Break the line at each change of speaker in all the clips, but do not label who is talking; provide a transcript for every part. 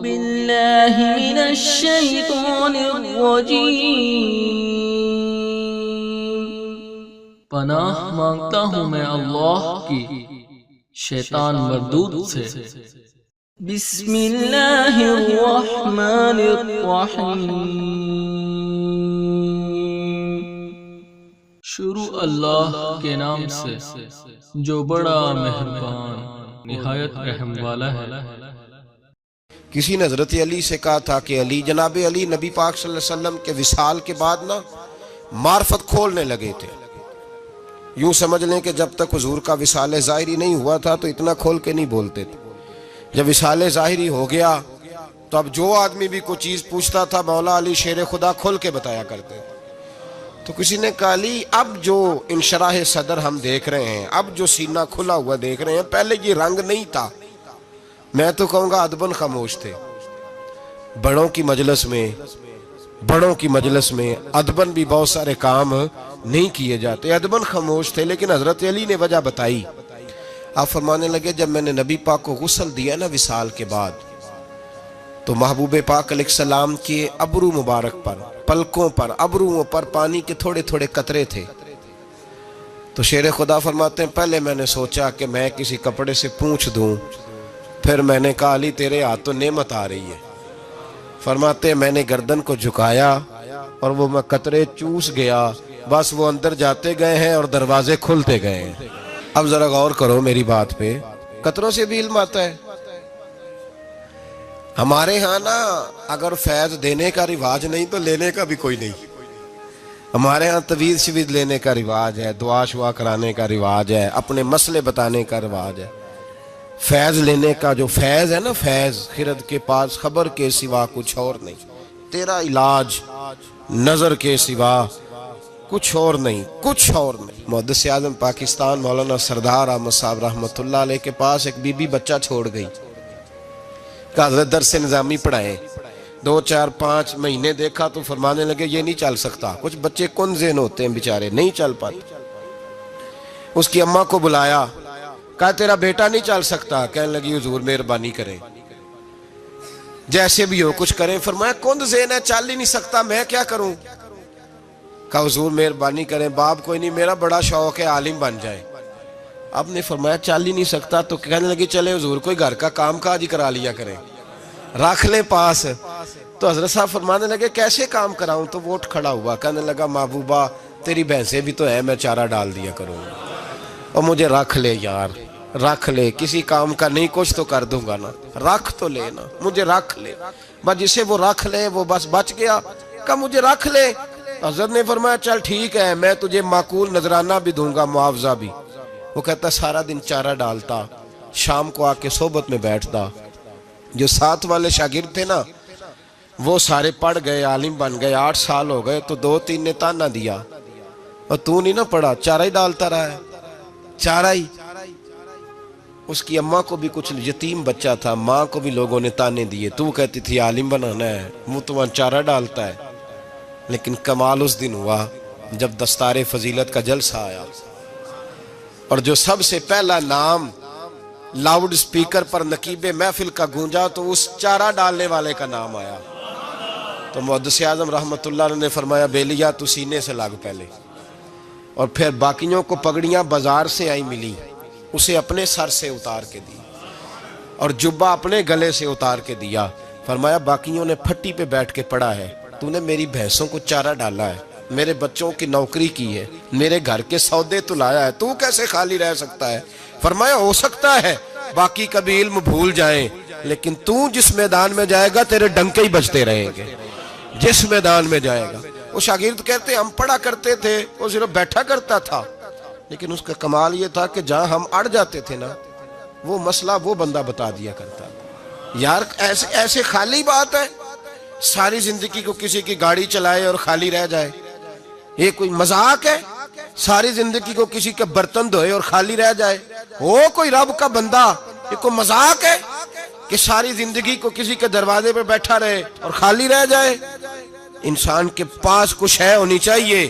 باللہ من الشیطان الرجیم۔ پناہ مانگتا ہوں میں اللہ کی شیطان مردود سے۔ بسم اللہ الرحمن الرحیم۔ شروع اللہ کے نام سے جو بڑا مہربان نہایت رحم والا ہے۔
کسی نے حضرت علی سے کہا تھا کہ علی، جناب علی نبی پاک صلی اللہ علیہ وسلم کے وصال کے بعد نا معرفت کھولنے لگے تھے۔ یوں سمجھ لیں کہ جب تک حضور کا وصال ظاہری نہیں ہوا تھا تو اتنا کھول کے نہیں بولتے تھے۔ جب وصال ظاہری ہو گیا تو اب جو آدمی بھی کوئی چیز پوچھتا تھا مولا علی شیر خدا کھول کے بتایا کرتے تھے۔ تو کسی نے کہا علی، اب جو انشراح صدر ہم دیکھ رہے ہیں، اب جو سینہ کھلا ہوا دیکھ رہے ہیں، پہلے یہ رنگ نہیں تھا۔ میں تو کہوں گا ادباً خاموش تھے۔ بڑوں کی مجلس میں ادباً بھی بہت سارے کام نہیں کیے جاتے، ادباً خاموش تھے، لیکن حضرت علی نے وجہ بتائی۔ آپ فرمانے لگے جب میں نے نبی پاک کو غسل دیا نا وصال کے بعد، تو محبوب پاک علیہ السلام کے ابرو مبارک پر، پلکوں پر، ابروؤں پر پانی کے تھوڑے تھوڑے قطرے تھے۔ تو شیر خدا فرماتے ہیں پہلے میں نے سوچا کہ میں کسی کپڑے سے پونچھ دوں، پھر میں نے کہا علی تیرے ہاتھ تو نعمت آ رہی ہے۔ فرماتے ہیں میں نے گردن کو جھکایا اور وہ میں قطرے چوس گیا، بس وہ اندر جاتے گئے ہیں اور دروازے کھلتے گئے ہیں۔ اب ذرا غور کرو میری بات پہ، قطروں سے بھی علم آتا ہے۔ ہمارے ہاں نا اگر فیض دینے کا رواج نہیں تو لینے کا بھی کوئی نہیں۔ ہمارے ہاں توید شوید لینے کا رواج ہے، دعا شعا کرانے کا رواج ہے، اپنے مسئلے بتانے کا رواج ہے۔ فیض لینے کا جو فیض ہے نا، فیض خرد کے پاس خبر کے سوا کچھ اور نہیں، تیرا علاج نظر کے سوا کچھ اور نہیں، کچھ اور نہیں۔ محدث اعظم پاکستان مولانا سردار احمد صاحب رحمۃ اللہ علیہ کے پاس ایک بی بی بچہ چھوڑ گئی، کہا حضرت درس نظامی پڑھائیں۔ 2 4 5 مہینے دیکھا تو فرمانے لگے یہ نہیں چل سکتا، کچھ بچے کن ذہن ہوتے ہیں بیچارے، نہیں چل پاتے۔ اس کی اماں کو بلایا، کہا تیرا بیٹا نہیں چل سکتا، کہنے لگی حضور مہربانی کریں، جیسے بھی ہو کچھ کریں۔ فرمایا کن ذہن ہے، چل ہی نہیں سکتا، میں کیا کروں؟ کہا حضور مہربانی کریں، باپ کوئی نہیں، میرا بڑا شوق ہے عالم بن جائے۔ آپ نے فرمایا چل ہی نہیں سکتا، تو کہنے لگی چلے حضور کوئی گھر کا کام کاج ہی کرا لیا کریں، رکھ لیں پاس۔ تو حضرت صاحب فرمانے لگے کیسے کام کراؤں؟ تو وہ اٹھ کھڑا ہوا، کہنے لگا محبوبہ تیری بھینسیں بھی تو ہیں، میں چارہ ڈال دیا کروں، اور مجھے رکھ لے یار، رکھ لے، کسی کام کا نہیں کچھ تو کر دوں گا نا، رکھ تو لے نا، مجھے رکھ لے۔ بس جسے وہ رکھ لے وہ بس بچ گیا، کہا مجھے رکھ لے۔ حضرت نے فرمایا چل ٹھیک ہے، میں تجھے معقول نذرانہ بھی دوں گا، معاوضہ بھی۔ وہ کہتا سارا دن چارہ ڈالتا، شام کو آ کے صحبت میں بیٹھتا۔ جو ساتھ والے شاگرد تھے نا وہ سارے پڑھ گئے، عالم بن گئے، 8 سال ہو گئے، تو 2-3 نے تانا دیا، اور تو نہیں نہ پڑھا، چارہ ہی ڈالتا رہا ہے، چارہ ہی۔ اس کی اماں کو بھی کچھ یتیم بچہ تھا، ماں کو بھی لوگوں نے تانے دیے، تو کہتی تھی عالم بنانا ہے، منہ تو وہاں چارہ ڈالتا ہے۔ لیکن کمال اس دن ہوا جب دستار فضیلت کا جلسہ آیا، اور جو سب سے پہلا نام لاؤڈ سپیکر پر نقیب محفل کا گونجا تو اس چارہ ڈالنے والے کا نام آیا۔ تو محدث اعظم رحمۃ اللہ علیہ نے فرمایا بیلیا تو سینے سے لگ پہلے، اور پھر باقیوں کو پگڑیاں بازار سے آئی ملی، اسے اپنے سر سے اتار کے دی، اور جبہ اپنے گلے سے اتار کے دیا۔ فرمایا باقیوں نے پھٹی پہ بیٹھ کے پڑھا ہے، تو نے میری بھینسوں کو چارہ ڈالا ہے، میرے بچوں کی نوکری کی ہے، میرے گھر کے سودے تو لایا ہے، تو کیسے خالی رہ سکتا ہے؟ فرمایا ہو سکتا ہے باقی کبھی علم بھول جائیں، لیکن تو جس میدان میں جائے گا تیرے ڈنکے ہی بجتے رہیں گے، جس میدان میں جائے گا۔ وہ شاگرد کہتے ہم پڑھا کرتے تھے، وہ صرف بیٹھا کرتا تھا، لیکن اس کا کمال یہ تھا کہ جہاں ہم اڑ جاتے تھے نا وہ مسئلہ وہ بندہ بتا دیا کرتا تھا۔ یار ایسے خالی بات ہے، ساری زندگی کو کسی کی گاڑی چلائے اور خالی رہ جائے، یہ کوئی مذاق ہے؟ ساری زندگی کو کسی کے برتن دھوئے اور خالی رہ جائے، وہ کوئی رب کا بندہ، یہ کوئی مذاق ہے کہ ساری زندگی کو کسی کے دروازے پہ بیٹھا رہے اور خالی رہ جائے؟ انسان کے پاس کچھ ہے ہونی چاہیے،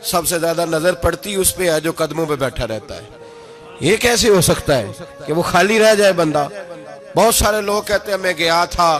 سب سے زیادہ نظر پڑتی اس پہ ہے جو قدموں پہ بیٹھا رہتا ہے۔ یہ کیسے ہو سکتا ہے کہ وہ خالی رہ جائے بندہ؟ بہت سارے لوگ کہتے ہیں میں گیا تھا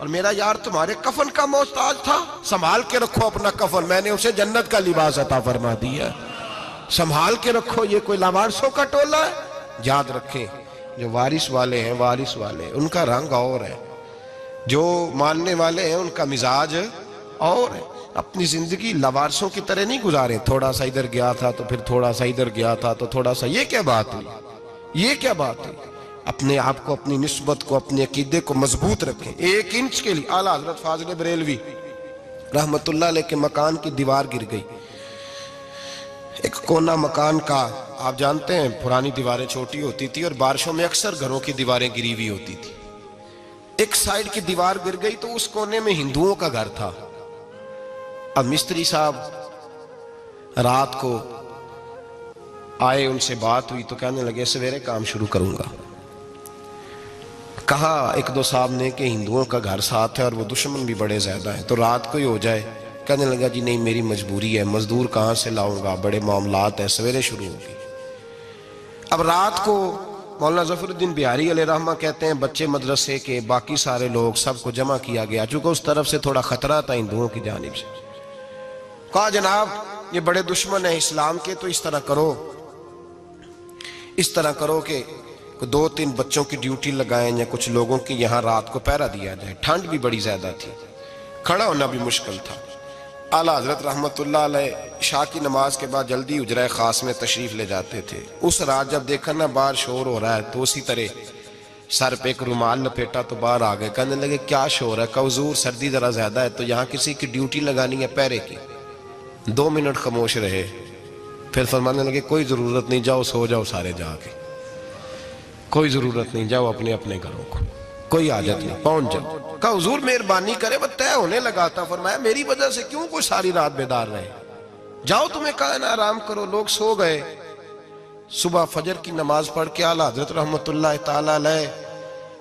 اور میرا یار تمہارے کفن کا محتاج تھا، سنبھال کے رکھو اپنا کفن، میں نے اسے جنت کا لباس عطا فرما دیا، سنبھال کے رکھو، یہ کوئی لاوارثوں کا ٹولہ ہے۔ یاد رکھیں جو وارث والے ہیں، وارث والے ان کا رنگ اور ہے، جو ماننے والے ہیں ان کا مزاج اور ہے۔ اپنی زندگی لوارثوں کی طرح نہیں گزاریں، تھوڑا سا ادھر گیا تھا تو پھر تھوڑا سا ادھر گیا تھا تو تھوڑا سا، یہ کیا بات ہوئی، یہ کیا بات ہوئی؟ اپنے آپ کو، اپنی نسبت کو، اپنے عقیدے کو مضبوط رکھیں۔ 1 انچ کے لیے اعلیٰ حضرت فاضل بریلوی رحمت اللہ علیہ کے مکان کی دیوار گر گئی، ایک کونا مکان کا، آپ جانتے ہیں پرانی دیواریں چھوٹی ہوتی تھی اور بارشوں میں اکثر گھروں کی دیواریں گری ہوئی ہوتی تھی، ایک سائیڈ کی دیوار گر گئی تو اس کونے میں ہندوؤں کا گھر تھا۔ اب مستری صاحب رات کو آئے، ان سے بات ہوئی تو کہنے لگے سویرے کام شروع کروں گا۔ کہا 1-2 صاحب نے کہ ہندوؤں کا گھر ساتھ ہے اور وہ دشمن بھی بڑے زیادہ ہیں، تو رات کو ہی ہو جائے۔ کہنے لگا جی نہیں، میری مجبوری ہے، مزدور کہاں سے لاؤں گا، بڑے معاملات ہیں، سویرے شروع ہوگی۔ اب رات کو مولانا ظفر الدین بہاری علیہ رحمہ کہتے ہیں بچے مدرسے کے، باقی سارے لوگ، سب کو جمع کیا گیا، چونکہ اس طرف سے تھوڑا خطرہ تھا ہندوؤں کی جانب سے۔ کہا جناب یہ بڑے دشمن ہیں اسلام کے، تو اس طرح کرو کہ 2-3 بچوں کی ڈیوٹی لگائیں یا کچھ لوگوں کی یہاں رات کو پہرا دیا جائے، ٹھنڈ بھی بڑی زیادہ تھی، کھڑا ہونا بھی مشکل تھا۔ اعلیٰ حضرت رحمت اللہ علیہ عشاء کی نماز کے بعد جلدی حجرہ خاص میں تشریف لے جاتے تھے۔ اس رات جب دیکھا نا باہر شور ہو رہا ہے تو اسی طرح سر پہ ایک رومال لپیٹا تو باہر آ گئے، کہنے لگے کیا شور ہے؟ کہ حضور سردی ذرا زیادہ ہے تو یہاں کسی کی ڈیوٹی لگانی ہے پہرے کی۔ 2 منٹ خاموش رہے، پھر فرمانے لگے کوئی ضرورت نہیں، جاؤ سو جاؤ سارے جا کے، کوئی ضرورت نہیں، جاؤ اپنے اپنے گھروں کو، کوئی حاجت نہیں، پہنچ جاؤ۔ کہا حضور مہربانی کرے، وہ طے ہونے لگا تھا۔ فرمایا میری وجہ سے کیوں کوئی ساری رات بیدار رہے، جاؤ تمہیں کہا نا آرام کرو۔ لوگ سو گئے۔ صبح فجر کی نماز پڑھ کے اعلیٰ حضرت رحمت اللہ تعالیٰ علیہ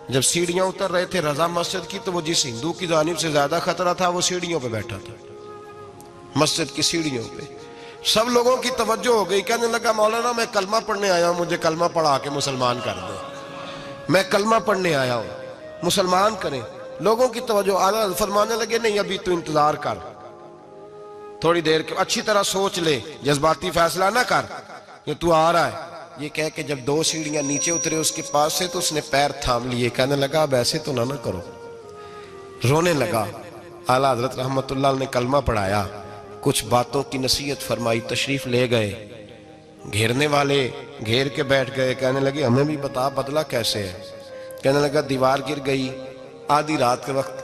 جب سیڑھیاں اتر رہے تھے رضا مسجد کی، تو وہ جس ہندو کی جانب سے زیادہ خطرہ تھا وہ سیڑھیوں پہ بیٹھا تھا، مسجد کی سیڑھیوں پہ۔ سب لوگوں کی توجہ ہو گئی، کہنے لگا مولانا میں کلمہ پڑھنے آیا ہوں، مجھے کلمہ پڑھا کے مسلمان کر دیں، میں کلمہ پڑھنے آیا ہوں، مسلمان کریں۔ لوگوں کی توجہ، اعلیٰ فرمانے لگے نہیں ابھی تو انتظار کر، تھوڑی دیر کے، اچھی طرح سوچ لے، جذباتی فیصلہ نہ کر کہ تو آ رہا ہے۔ یہ کہہ کے جب 2 سیڑھیاں نیچے اترے اس کے پاس سے تو اس نے پیر تھام لیے، کہنے لگا اب ایسے تو نہ کرو، رونے لگا۔ اعلیٰ حضرت رحمت اللہ نے کلمہ پڑھایا، کچھ باتوں کی نصیحت فرمائی، تشریف لے گئے۔ گھیرنے والے گھیر کے بیٹھ گئے، کہنے لگے ہمیں بھی بتا بدلہ کیسے ہے۔ کہنے لگا دیوار گر گئی، آدھی رات کے وقت،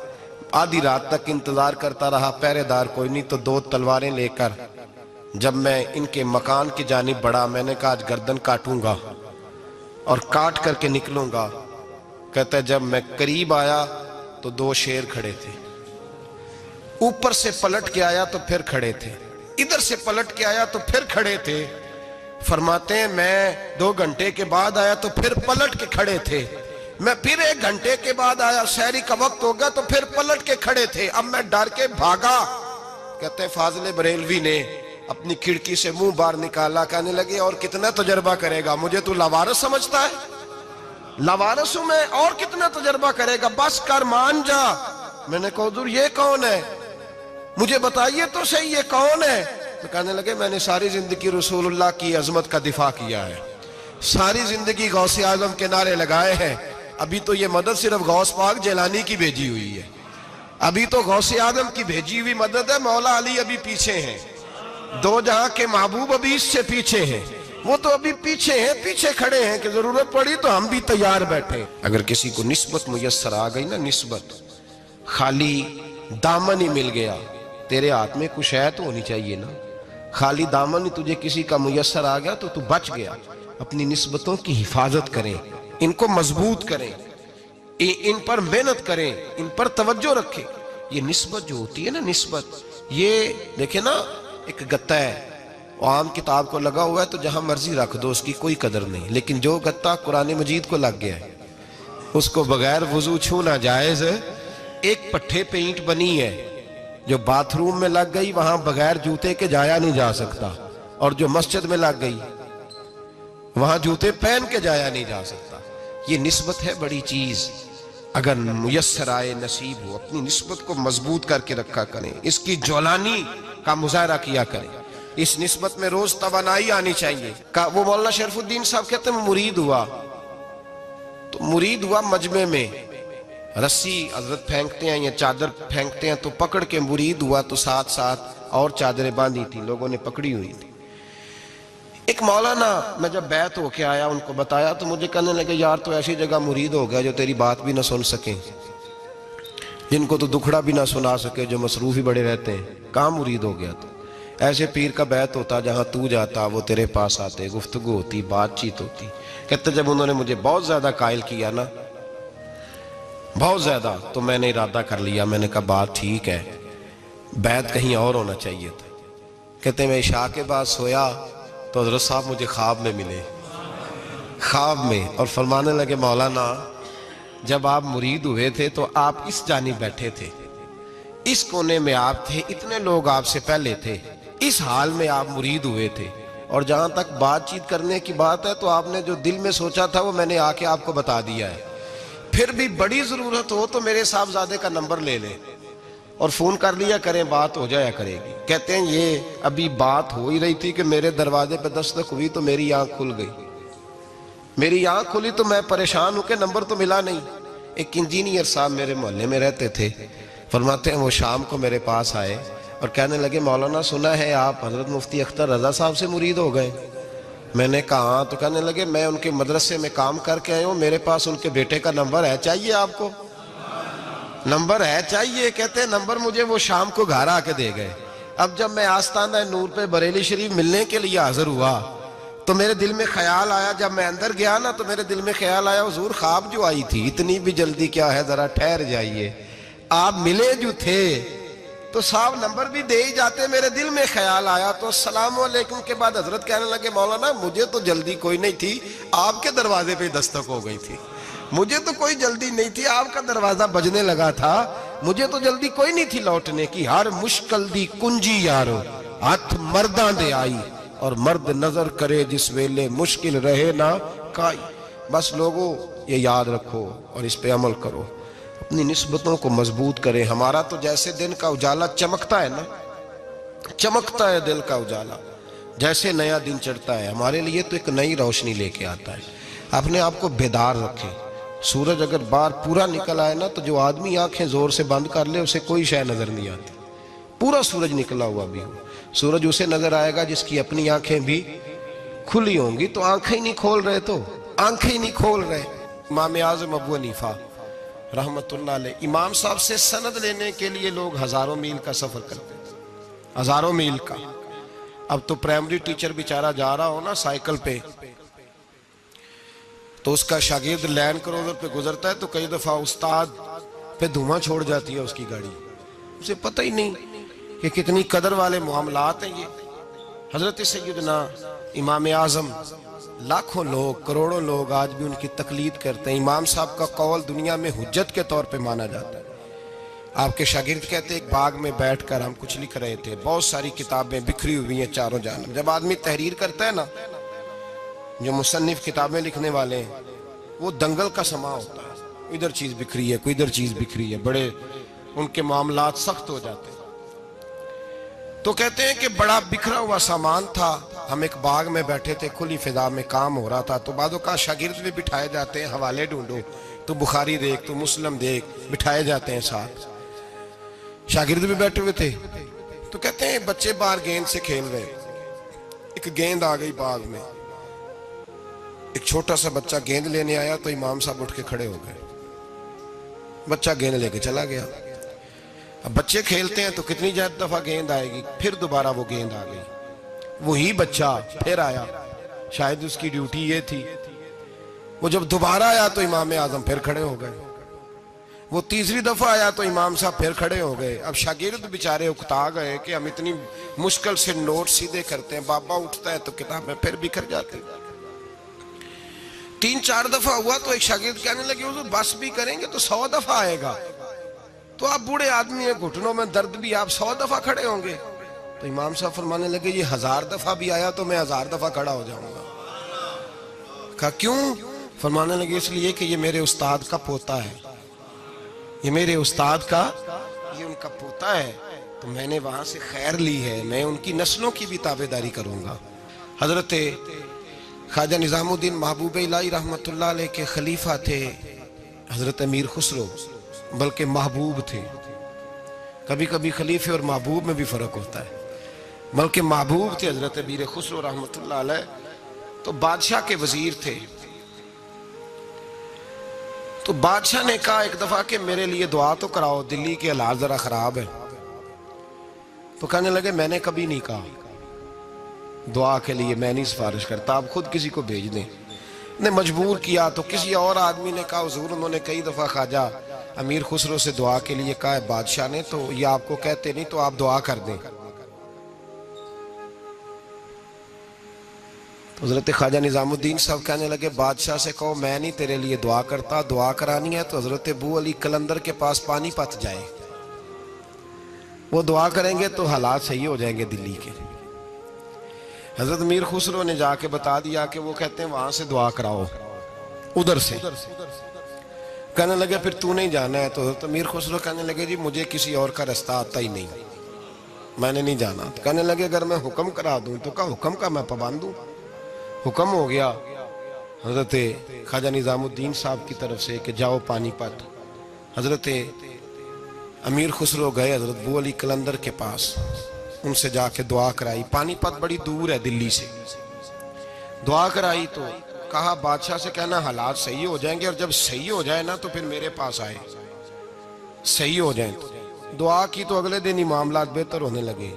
آدھی رات تک انتظار کرتا رہا، پہرے دار کوئی نہیں، تو 2 تلواریں لے کر جب میں ان کے مکان کی جانب بڑھا، میں نے کہا آج گردن کاٹوں گا اور کاٹ کر کے نکلوں گا۔ کہتا ہے جب میں قریب آیا تو 2 شیر کھڑے تھے، اوپر سے پلٹ کے آیا تو پھر کھڑے تھے، ادھر سے پلٹ کے آیا تو پھر کھڑے تھے۔ فرماتے ہیں میں 2 گھنٹے کے بعد آیا تو پھر پلٹ کے کھڑے تھے، میں پھر 1 گھنٹے کے بعد آیا، سحری کا وقت ہو گیا تو پھر پلٹ کے کھڑے تھے، اب میں ڈر کے بھاگا۔ کہتے ہیں فاضل بریلوی نے اپنی کھڑکی سے منہ باہر نکالا، کہنے لگے اور کتنا تجربہ کرے گا، مجھے تو لاوارث سمجھتا ہے، لاوارث ہوں میں، اور کتنا تجربہ کرے گا، بس کر مان جا۔ میں نے کہا حضور یہ کون ہے، مجھے بتائیے تو صحیح یہ کون ہے۔ تو کہنے لگے میں نے ساری زندگی رسول اللہ کی عظمت کا دفاع کیا ہے، ساری زندگی غوث اعظم کے نعرے لگائے ہیں، ابھی تو یہ مدد صرف غوث پاک جیلانی کی بھیجی ہوئی ہے، ابھی تو غوث اعظم کی بھیجی ہوئی مدد ہے، مولا علی ابھی پیچھے ہیں، 2 جہاں کے محبوب ابھی اس سے پیچھے ہیں، وہ تو ابھی پیچھے ہیں، پیچھے کھڑے ہیں کہ ضرورت پڑی تو ہم بھی تیار بیٹھے۔ اگر کسی کو نسبت میسر آ گئی نا، نسبت، خالی دامن ہی مل گیا، تیرے ہاتھ میں کچھ ہے تو ہونی چاہیے نا، خالی دامن ہی تجھے کسی کا میسر آ گیا تو بچ گیا۔ اپنی نسبتوں کی حفاظت کریں، ان کو مضبوط کریں، ان پر محنت کریں، ان پر توجہ رکھیں۔ یہ نسبت جو ہوتی ہے نا، نسبت، یہ دیکھیں نا، ایک گتا ہے وہ عام کتاب کو لگا ہوا ہے تو جہاں مرضی رکھ دو، اس کی کوئی قدر نہیں، لیکن جو گتا قرآن مجید کو لگ گیا ہے اس کو بغیر وضو چھونا جائز ہے۔ ایک پٹھے پہ اینٹ بنی ہے، جو باتھ روم میں لگ گئی وہاں بغیر جوتے کے جایا نہیں جا سکتا، اور جو مسجد میں لگ گئی وہاں جوتے پہن کے جایا نہیں جا سکتا۔ یہ نسبت ہے بڑی چیز، اگر میسر آئے نصیب ہو اپنی نسبت کو مضبوط کر کے رکھا کریں، اس کی جولانی کا مظاہرہ کیا کریں، اس نسبت میں روز توانائی آنی چاہیے۔ وہ مولانا شرف الدین صاحب کہتے ہیں مرید ہوا تو مرید ہوا مجمع میں، رسی حضرت پھینکتے ہیں یا چادر پھینکتے ہیں تو پکڑ کے مرید ہوا، تو ساتھ ساتھ اور چادریں باندھی تھی، لوگوں نے پکڑی ہوئی تھی۔ ایک مولانا میں جب بیعت ہو کے آیا ان کو بتایا تو مجھے کہنے لگے یار تو ایسی جگہ مرید ہو گیا جو تیری بات بھی نہ سن سکیں، جن کو تو دکھڑا بھی نہ سنا سکے، جو مصروف ہی بڑے رہتے ہیں، کہاں مرید ہو گیا؟ تو ایسے پیر کا بیعت ہوتا جہاں تو جاتا وہ تیرے پاس آتے، گفتگو ہوتی، بات چیت ہوتی۔ کہتے جب انہوں نے مجھے بہت زیادہ قائل کیا نا، بہت زیادہ، تو میں نے ارادہ کر لیا، میں نے کہا بات ٹھیک ہے، بیعت کہیں اور ہونا چاہیے تھا۔ کہتے میں عشاء کے بعد سویا تو حضرت صاحب مجھے خواب میں ملے، خواب میں، اور فرمانے لگے مولانا جب آپ مرید ہوئے تھے تو آپ اس جانب بیٹھے تھے، اس کونے میں آپ تھے، اتنے لوگ آپ سے پہلے تھے، اس حال میں آپ مرید ہوئے تھے، اور جہاں تک بات چیت کرنے کی بات ہے تو آپ نے جو دل میں سوچا تھا وہ میں نے آ کے آپ کو بتا دیا ہے، پھر بھی بڑی ضرورت ہو تو میرے صاحبزادے کا نمبر لے لیں اور فون کر لیا کریں، بات ہو جایا کرے گی۔ کہتے ہیں یہ ابھی بات ہو ہی رہی تھی کہ میرے دروازے پہ دستک ہوئی تو میری آنکھ کھل گئی، میری آنکھ کھلی تو میں پریشان ہوں کہ نمبر تو ملا نہیں۔ ایک انجینئر صاحب میرے محلے میں رہتے تھے، فرماتے ہیں وہ شام کو میرے پاس آئے اور کہنے لگے مولانا سنا ہے آپ حضرت مفتی اختر رضا صاحب سے مرید ہو گئے؟ میں نے کہا ہاں، تو کہنے لگے میں ان کے مدرسے میں کام کر کے آئے ہوں، میرے پاس ان کے بیٹے کا نمبر ہے، چاہیے آپ کو؟ نمبر ہے چاہیے؟ کہتے ہیں نمبر مجھے وہ شام کو گھر آ کے دے گئے۔ اب جب میں آستانہ نور پہ بریلی شریف ملنے کے لیے حاضر ہوا تو میرے دل میں خیال آیا، جب میں اندر گیا نا تو میرے دل میں خیال آیا حضور خواب جو آئی تھی اتنی بھی جلدی کیا ہے، ذرا ٹھہر جائیے، آپ ملے جو تھے تو صاحب نمبر بھی دے ہی جاتے۔ میرے دل میں خیال آیا تو السلام علیکم کے بعد حضرت کہنے لگے مولانا مجھے تو جلدی کوئی نہیں تھی، آپ کے دروازے پہ دستک ہو گئی تھی، مجھے تو کوئی جلدی نہیں تھی، آپ کا دروازہ بجنے لگا تھا، مجھے تو جلدی کوئی نہیں تھی لوٹنے کی۔ ہر مشکل دی کنجی یارو ہاتھ مرداں دے آئی، اور مرد نظر کرے جس ویلے مشکل رہے نہ کائی۔ بس لوگوں یہ یاد رکھو اور اس پہ عمل کرو، اپنی نسبتوں کو مضبوط کریں۔ ہمارا تو جیسے دن کا اجالا چمکتا ہے نا، چمکتا ہے دل کا اجالا، جیسے نیا دن چڑھتا ہے ہمارے لیے تو ایک نئی روشنی لے کے آتا ہے۔ اپنے آپ کو بیدار رکھیں۔ سورج اگر باہر پورا نکل آئے نا تو جو آدمی آنکھیں زور سے بند کر لے اسے کوئی شے نظر نہیں آتی، پورا سورج نکلا ہوا بھی ہو۔ سورج اسے نظر آئے گا جس کی اپنی آنکھیں بھی کھلی ہوں گی، تو آنکھیں نہیں کھول رہے، تو آنکھیں نہیں کھول رہے۔ امام اعظم ابو حنیفہ رحمت اللہ علیہ، امام صاحب سے سند لینے کے لیے لوگ ہزاروں میل کا سفر کرتے ہیں، ہزاروں میل کا۔ اب تو پرائمری ٹیچر بیچارہ جا رہا ہو نا سائیکل پہ تو اس کا شاگرد لینڈ کروزر پہ گزرتا ہے تو کئی دفعہ استاد پہ دھواں چھوڑ جاتی ہے اس کی گاڑی، اسے پتہ ہی نہیں کہ کتنی قدر والے معاملات ہیں یہ۔ حضرت سیدنا امام اعظم، لاکھوں لوگ، کروڑوں لوگ آج بھی ان کی تقلید کرتے ہیں۔ امام صاحب کا قول دنیا میں حجت کے طور پہ مانا جاتا ہے۔ آپ کے شاگرد کہتے ہیں ایک باغ میں بیٹھ کر ہم کچھ لکھ رہے تھے، بہت ساری کتابیں بکھری ہوئی ہیں چاروں جانب۔ جب آدمی تحریر کرتا ہے نا، جو مصنف کتابیں لکھنے والے ہیں، وہ دنگل کا سما ہوتا ہے، ادھر چیز بکھری ہے، کوئی ادھر چیز بکھری ہے، بڑے ان کے معاملات سخت ہو جاتے ہیں۔ تو کہتے ہیں کہ بڑا بکھرا ہوا سامان تھا، ہم ایک باغ میں بیٹھے تھے، کھلی فضا میں کام ہو رہا تھا، تو بعدوں کا شاگرد بھی بٹھائے جاتے ہیں، حوالے ڈھونڈو تو بخاری دیکھ، تو مسلم دیکھ، بٹھائے جاتے ہیں ساتھ، شاگرد بھی بیٹھے ہوئے تھے۔ تو کہتے ہیں بچے باہر گیند سے کھیل رہے، ایک گیند آ گئی باغ میں، ایک چھوٹا سا بچہ گیند لینے آیا تو امام صاحب اٹھ کے کھڑے ہو گئے، بچہ گیند لے کے چلا گیا۔ اب بچے کھیلتے ہیں تو کتنی دفعہ گیند آئے گی، پھر دوبارہ وہ گیند آ گئی، وہی بچہ پھر آیا، شاید اس کی ڈیوٹی یہ تھی، وہ جب دوبارہ آیا تو امام اعظم پھر کھڑے ہو گئے، وہ تیسری دفعہ آیا تو امام صاحب پھر کھڑے ہو گئے۔ اب شاگرد بیچارے اکتا گئے کہ ہم اتنی مشکل سے نوٹ سیدھے کرتے ہیں، بابا اٹھتا ہے تو کتابیں پھر بکھر جاتی۔ 3-4 دفعہ ہوا تو ایک شاگرد کہنے لگے حضور بس بھی کریں گے تو 100 دفعہ آئے گا، تو آپ بوڑھے آدمی ہیں، گھٹنوں میں درد بھی، آپ 100 دفعہ کھڑے ہوں گے؟ تو امام صاحب فرمانے لگے یہ 1000 دفعہ بھی آیا تو میں 1000 دفعہ کھڑا ہو جاؤں گا۔ کہا کیوں؟ فرمانے لگے اس لیے کہ یہ میرے استاد کا پوتا ہے، یہ میرے استاد کا، یہ ان کا پوتا ہے، تو میں نے وہاں سے خیر لی ہے، میں ان کی نسلوں کی بھی تابعداری کروں گا۔ حضرت خواجہ نظام الدین محبوب الہی رحمۃ اللہ علیہ کے خلیفہ تھے حضرت امیر خسرو، بلکہ محبوب تھے۔ کبھی کبھی خلیفے اور محبوب میں بھی فرق ہوتا ہے، بلکہ محبوب تھے حضرت امیر خسرو رحمۃ اللہ علیہ، تو بادشاہ کے وزیر تھے۔ تو بادشاہ نے کہا ایک دفعہ کہ میرے لیے دعا تو کراؤ، دلی کے حالات ذرا خراب ہے۔ تو کہنے لگے میں نے کبھی نہیں کہا دعا کے لیے، میں نہیں سفارش کرتا، آپ خود کسی کو بھیج دیں۔ نے مجبور کیا تو کسی اور آدمی نے کہا حضور انہوں نے کئی دفعہ خواجہ امیر خسرو سے دعا کے لیے کہا ہے بادشاہ نے، تو یہ آپ کو کہتے نہیں، تو آپ دعا کر دیں۔ تو حضرت خواجہ نظام الدین صاحب کہنے لگے بادشاہ سے کہو میں نہیں تیرے لیے دعا کرتا، دعا کرانی ہے تو حضرت ابو علی قلندر کے پاس پانی پت جائے، وہ دعا کریں گے تو حالات صحیح ہو جائیں گے دلی کے۔ حضرت امیر خسرو نے جا کے بتا دیا کہ وہ کہتے ہیں وہاں سے دعا کراؤ، ادھر سے۔ کہنے لگے پھر تو نہیں جانا ہے؟ تو حضرت امیر خسرو کہنے لگے جی مجھے کسی اور کا رستہ آتا ہی نہیں، میں نے نہیں جانا۔ کہنے لگے اگر میں حکم کرا دوں تو کہا حکم کا میں پابند ہوں۔ حکم ہو گیا حضرت خواجہ نظام الدین صاحب کی طرف سے کہ جاؤ پانی پت۔ حضرت امیر خسرو گئے حضرت ابو علی قلندر کے پاس، ان سے جا کے دعا کرائی۔ پانی پت بڑی دور ہے دلی سے، دعا کرائی تو کہا بادشاہ سے کہنا حالات صحیح ہو جائیں گے، اور جب صحیح ہو جائے نا تو پھر میرے پاس آئے، صحیح ہو جائیں تو۔ دعا کی تو اگلے دن ہی معاملات بہتر ہونے لگے۔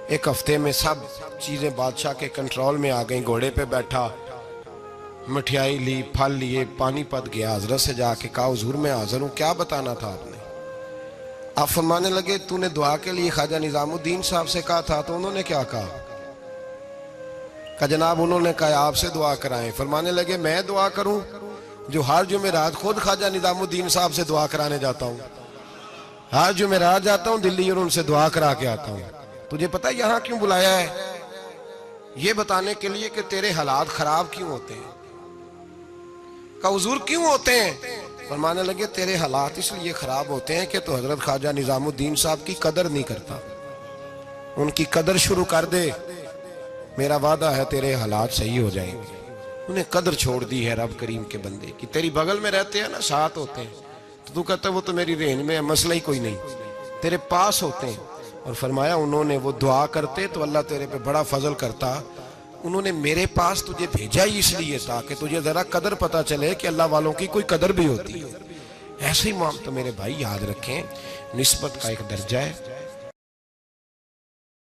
ایک ہفتے میں سب چیزیں بادشاہ کے کنٹرول میں آ گئیں، گھوڑے پہ بیٹھا، مٹھائی لی، پھل لیے، پانی پت گیا، حضرت سے جا کے کہا حضور میں حاضر ہوں، کیا بتانا تھا آپ نے؟ آپ فرمانے لگے تو نے دعا کے لیے خواجہ نظام الدین صاحب سے کہا تھا، تو انہوں نے کیا کہا؟ کہ جناب انہوں نے کہا آپ سے دعا کرائیں۔ فرمانے لگے میں دعا کروں جو ہر جمعرات خود خواجہ نظام الدین صاحب سے دعا کرانے جاتا ہوں، ہر جمعرات جاتا ہوں دلی اور ان سے دعا کرا کے آتا ہوں۔ تجھے پتہ یہاں کیوں بلایا ہے؟ یہ بتانے کے لیے کہ تیرے حالات خراب کیوں ہوتے ہیں۔ کہ حضور کیوں ہوتے ہیں؟ فرمانے لگے تیرے حالات اس لیے خراب ہوتے ہیں کہ تو حضرت خواجہ نظام الدین صاحب کی قدر نہیں کرتا، ان کی قدر شروع کر دے، میرا وعدہ ہے تیرے حالات صحیح ہو جائیں گے۔ انہیں قدر چھوڑ دی ہے رب کریم کے بندے کی، تیری بغل میں رہتے ہیں نا، ساتھ ہوتے ہیں، تو کہتا ہے وہ تو میری رینج میں ہے، مسئلہ ہی کوئی نہیں، تیرے پاس ہوتے ہیں۔ اور فرمایا انہوں نے وہ دعا کرتے تو اللہ تیرے پہ بڑا فضل کرتا، انہوں نے میرے پاس تجھے بھیجا ہی اس لیے تھا کہ تجھے ذرا قدر پتا چلے کہ اللہ والوں کی کوئی قدر بھی ہوتی ہے۔ ایسے ہی تو میرے بھائی یاد رکھیں، نسبت کا ایک درجہ ہے،